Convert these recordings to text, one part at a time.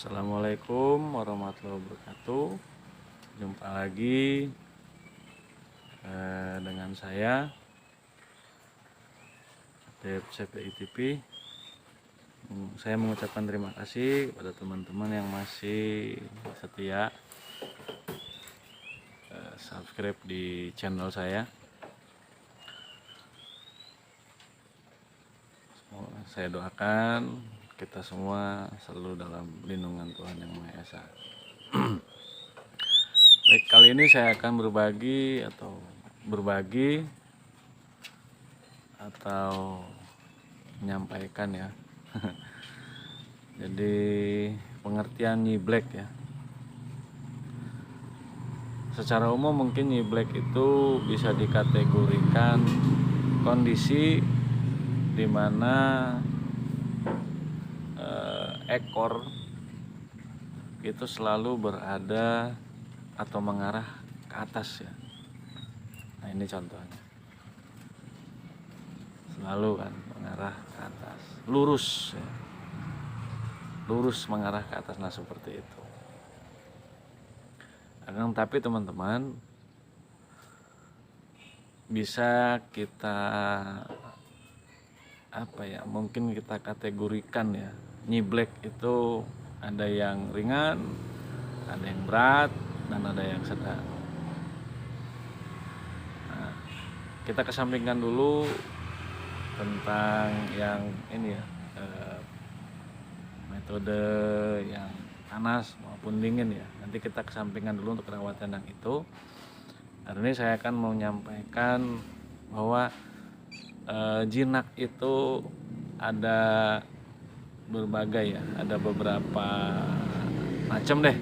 Assalamualaikum warahmatullahi wabarakatuh. Jumpa lagi dengan saya Dep CPI TV. Saya mengucapkan terima kasih kepada teman-teman yang masih setia subscribe di channel saya. Saya doakan kita semua selalu dalam lindungan Tuhan Yang Maha Esa. Baik, kali ini saya akan berbagi atau menyampaikan ya. Jadi pengertian nyiblek ya. Secara umum mungkin nyiblek itu bisa dikategorikan kondisi di mana ekor itu selalu berada atau mengarah ke atas ya. Nah, ini contohnya. Selalu kan mengarah ke atas, lurus ya. Lurus mengarah ke atas, nah seperti itu. Tapi teman-teman, bisa kita mungkin kita kategorikan ya, nyiblek itu ada yang ringan, ada yang berat, dan ada yang sedang. Nah, kita kesampingkan dulu tentang yang ini ya, metode yang panas maupun dingin ya. Nanti kita kesampingkan dulu untuk perawatan yang itu. Hari ini saya akan menyampaikan bahwa jinak itu ada berbagai ya, ada beberapa macam deh,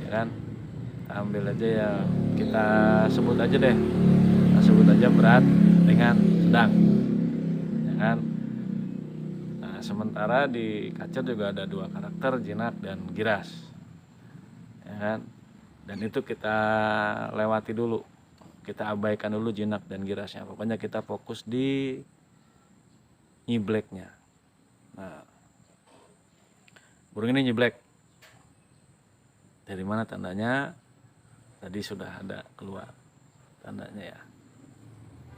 ya kan? Kita ambil aja ya, kita sebut aja deh, kita sebut aja berat, ringan, sedang, ya kan? Nah, sementara di kacer juga ada dua karakter, jinak dan giras, ya kan? Dan itu kita lewati dulu. Kita abaikan dulu jinak dan girasnya. Pokoknya kita fokus di nyibleknya. Nah, burung ini nyiblek. Dari mana tandanya? Tadi sudah ada keluar tandanya ya.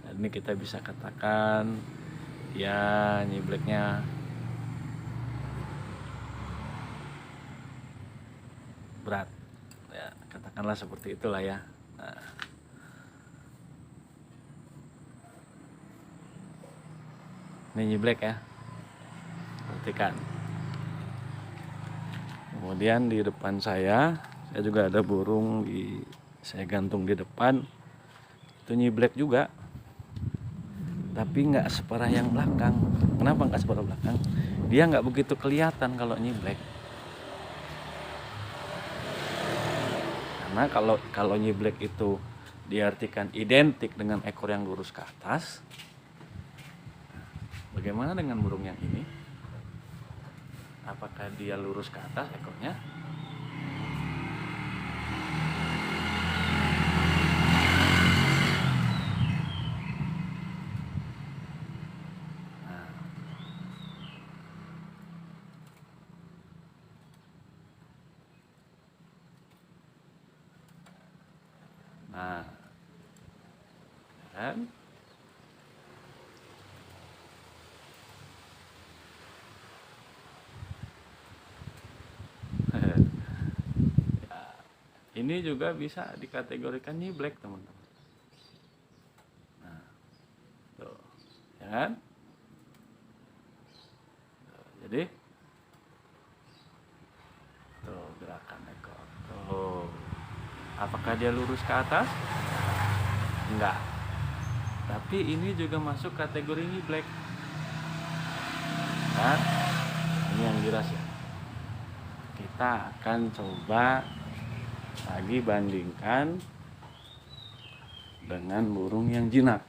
Dan ini kita bisa katakan ya nyibleknya berat. Ya, katakanlah seperti itulah ya. Nah, ini nyiblek ya, perhatikan. Kemudian di depan saya juga ada burung saya gantung di depan, itu nyiblek juga, tapi nggak separah yang belakang. Kenapa nggak separah belakang? Dia nggak begitu kelihatan kalau nyiblek. Karena kalau nyiblek itu diartikan identik dengan ekor yang lurus ke atas. Bagaimana dengan burung yang ini? Apakah dia lurus ke atas ekornya? Nah, kan? Ini juga bisa dikategorikan nyiblek teman-teman. Nah, tuh, ya kan? Tuh, jadi, tuh gerakan ekor. Tuh, apakah dia lurus ke atas? Enggak. Tapi ini juga masuk kategori nyiblek. Kan? Ini yang giras ya. Kita akan coba lagi bandingkan dengan burung yang jinak.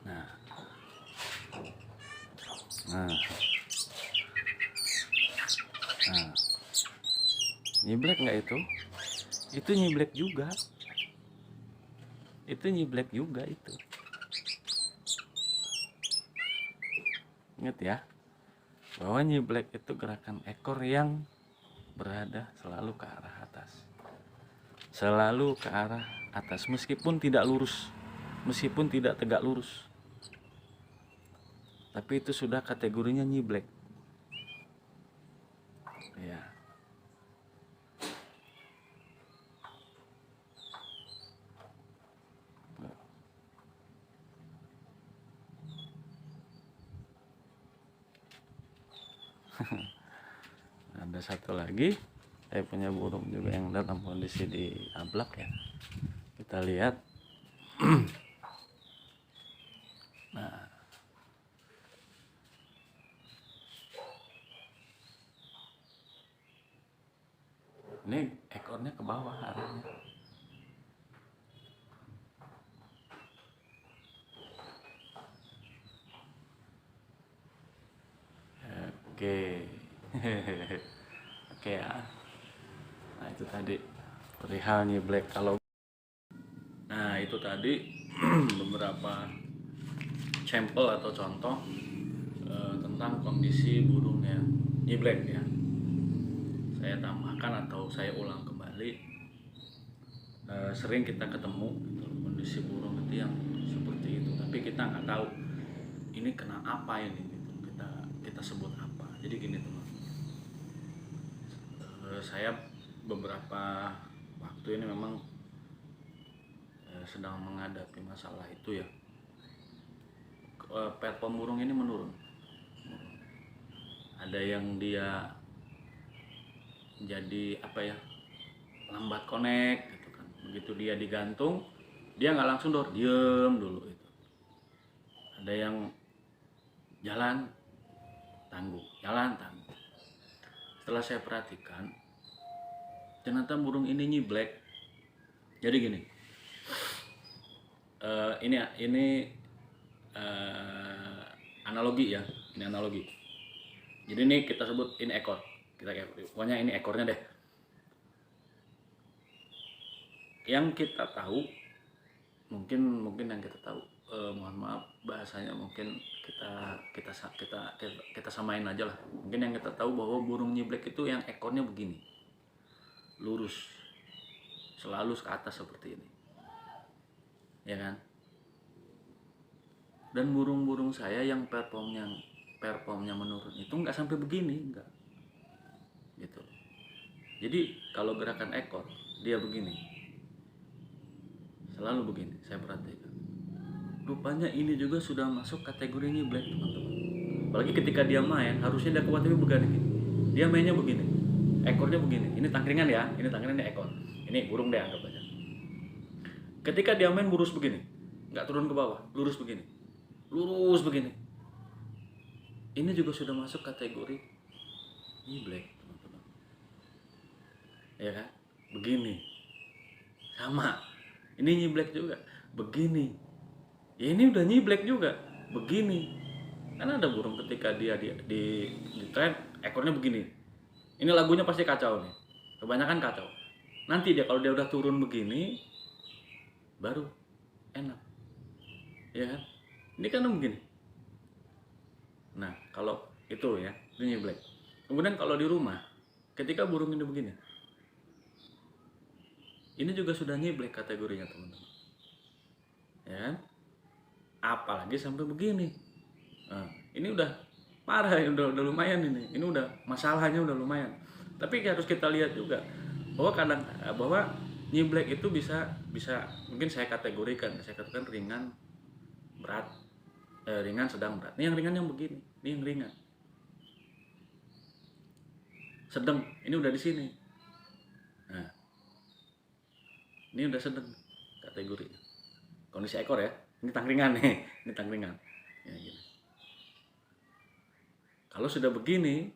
Nah, nyiblek nggak itu? Itu nyiblek juga. Itu nyiblek juga itu. Ingat ya, bahwa nyiblek itu gerakan ekor yang berada selalu ke arah atas. Selalu ke arah atas, meskipun tidak lurus, meskipun tidak tegak lurus. Tapi itu sudah kategorinya nyiblek. Ya. Ada satu lagi, saya punya burung juga yang dalam kondisi di ablak ya. Kita lihat. Nah, ini ekornya ke bawah arahnya. Oke. Oke ya. Nah, itu tadi perihal nyiblek. Nah, itu tadi beberapa sampel atau contoh tentang kondisi burung yang nyiblek ya. Saya tambahkan atau saya ulang kembali, sering kita ketemu gitu, kondisi burung itu yang seperti itu, tapi kita nggak tahu ini kena apa ini gitu. Kita sebut apa. Jadi gini teman, saya beberapa waktu ini memang sedang menghadapi masalah itu ya. Perform burung ini menurun. Ada yang dia jadi apa ya, lambat connect gitu kan. Begitu dia digantung, dia nggak langsung diem dulu itu. Ada yang jalan tangguh, jalan tangguh. Setelah saya perhatikan, ternyata burung ini nyiblek. Jadi gini, ini analogi ya, ini analogi. Jadi ini kita sebut ini ekor, pokoknya ini ekornya deh. Yang kita tahu, mungkin yang kita tahu, mohon maaf bahasanya mungkin kita samain aja lah. Mungkin yang kita tahu bahwa burung nyiblek itu yang ekornya begini, lurus, selalu ke atas seperti ini, ya kan? Dan burung-burung saya yang performnya menurun itu nggak sampai begini, enggak, gitu. Jadi kalau gerakan ekor dia begini, selalu begini, saya perhatikan. Rupanya ini juga sudah masuk kategori nyiblek teman-teman. Apalagi ketika dia main, harusnya dia kuat tapi begini. Dia mainnya begini, ekornya begini. Ini tangkringan ya, ini tangkringan, ini ekor. Ini burung deh anggap aja. Ketika dia main lurus begini, nggak turun ke bawah, lurus begini, lurus begini. Ini juga sudah masuk kategori nyiblek teman-teman. Ya kan? Begini, sama. Ini nyiblek juga, begini. Ya ini udah nyiblek juga, begini. Karena ada burung ketika dia di tren ekornya begini. Ini lagunya pasti kacau nih. Kebanyakan kacau. Nanti dia kalau dia udah turun begini baru enak. Ya kan? Ini kan begini. Nah, kalau itu ya, itu nyiblek. Kemudian kalau di rumah, ketika burung ini begini, ini juga sudah nyiblek kategorinya teman-teman. Ya kan? Apalagi sampai begini. Nah, ini udah parah, udah lumayan ini. Ini udah masalahnya udah lumayan. Tapi harus kita lihat juga bahwa nyiblek itu bisa mungkin saya kategorikan ringan, berat, ringan, sedang, berat. Ini yang ringan yang begini, ini yang ringan. Sedang, ini udah di sini. Nah, ini udah sedang kategorinya. Kondisi ekor ya, ini tangkringan nih, ini tangkringan. Ya, gini. Kalau sudah begini,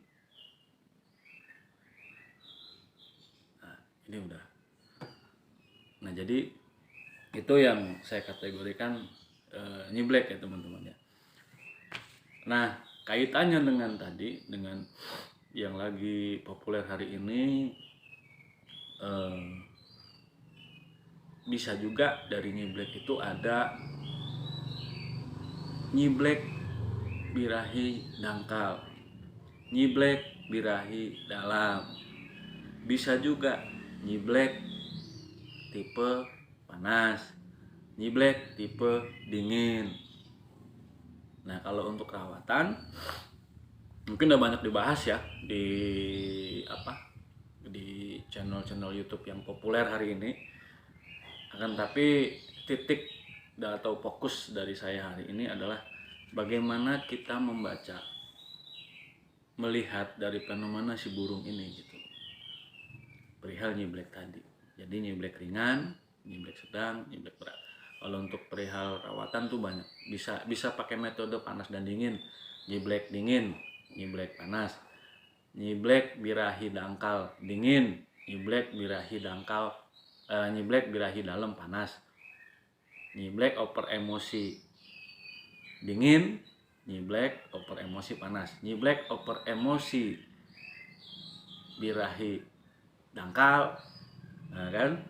nah, ini udah. Nah, jadi itu yang saya kategorikan nyiblek ya teman-teman ya. Nah, kaitannya dengan tadi, dengan yang lagi populer hari ini, bisa juga dari nyiblek itu ada nyiblek birahi dangkal, nyiblek birahi dalam. Bisa juga nyiblek tipe panas, nyiblek tipe dingin. Nah, kalau untuk rawatan mungkin udah banyak dibahas ya di channel-channel YouTube yang populer hari ini. Akan tapi titik atau fokus dari saya hari ini adalah bagaimana kita membaca, melihat dari fenomena si burung ini gitu. Perihal nyiblek tadi. Jadi nyiblek ringan, nyiblek sedang, nyiblek berat. Kalau untuk perihal rawatan tuh banyak. Bisa pakai metode panas dan dingin. Nyiblek dingin, nyiblek panas. Nyiblek birahi dangkal dingin, nyiblek birahi dangkal nyiblek birahi dalam panas. Nyiblek oper emosi dingin, nyiblek oper emosi panas. Nyiblek oper emosi birahi dangkal, nah kan,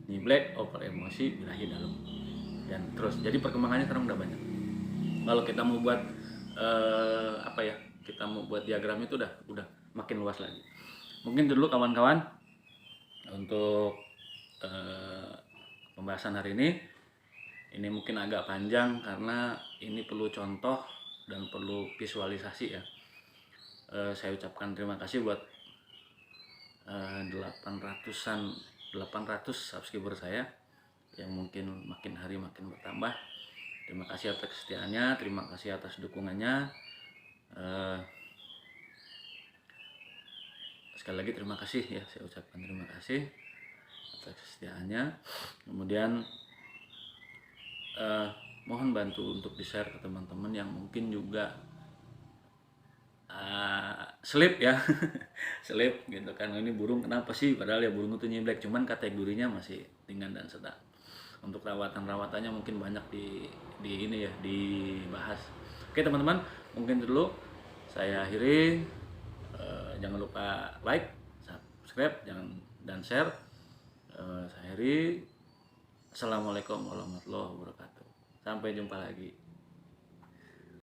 nyiblek oper emosi birahi dalam, dan terus. Jadi perkembangannya sekarang udah banyak. Kalau kita mau buat kita mau buat diagram itu udah makin luas lagi. Mungkin dulu kawan-kawan untuk pembahasan hari ini mungkin agak panjang karena ini perlu contoh dan perlu visualisasi ya. Saya ucapkan terima kasih buat 800 subscriber saya yang mungkin makin hari makin bertambah. Terima kasih atas kesetiaannya, terima kasih atas dukungannya. Sekali lagi terima kasih ya, saya ucapkan terima kasih atas kesetiaannya. Kemudian mohon bantu untuk di-share ke teman-teman yang mungkin juga slip ya slip gitu kan, ini burung kenapa sih, padahal ya burung itu nyiblek, cuman kategorinya masih ringan dan sedang. Untuk rawatannya mungkin banyak di ini ya dibahas. Oke teman-teman, mungkin dulu saya akhiri. Jangan lupa like, subscribe, dan share. Saya akhiri. Assalamualaikum warahmatullahi wabarakatuh. Sampai jumpa lagi.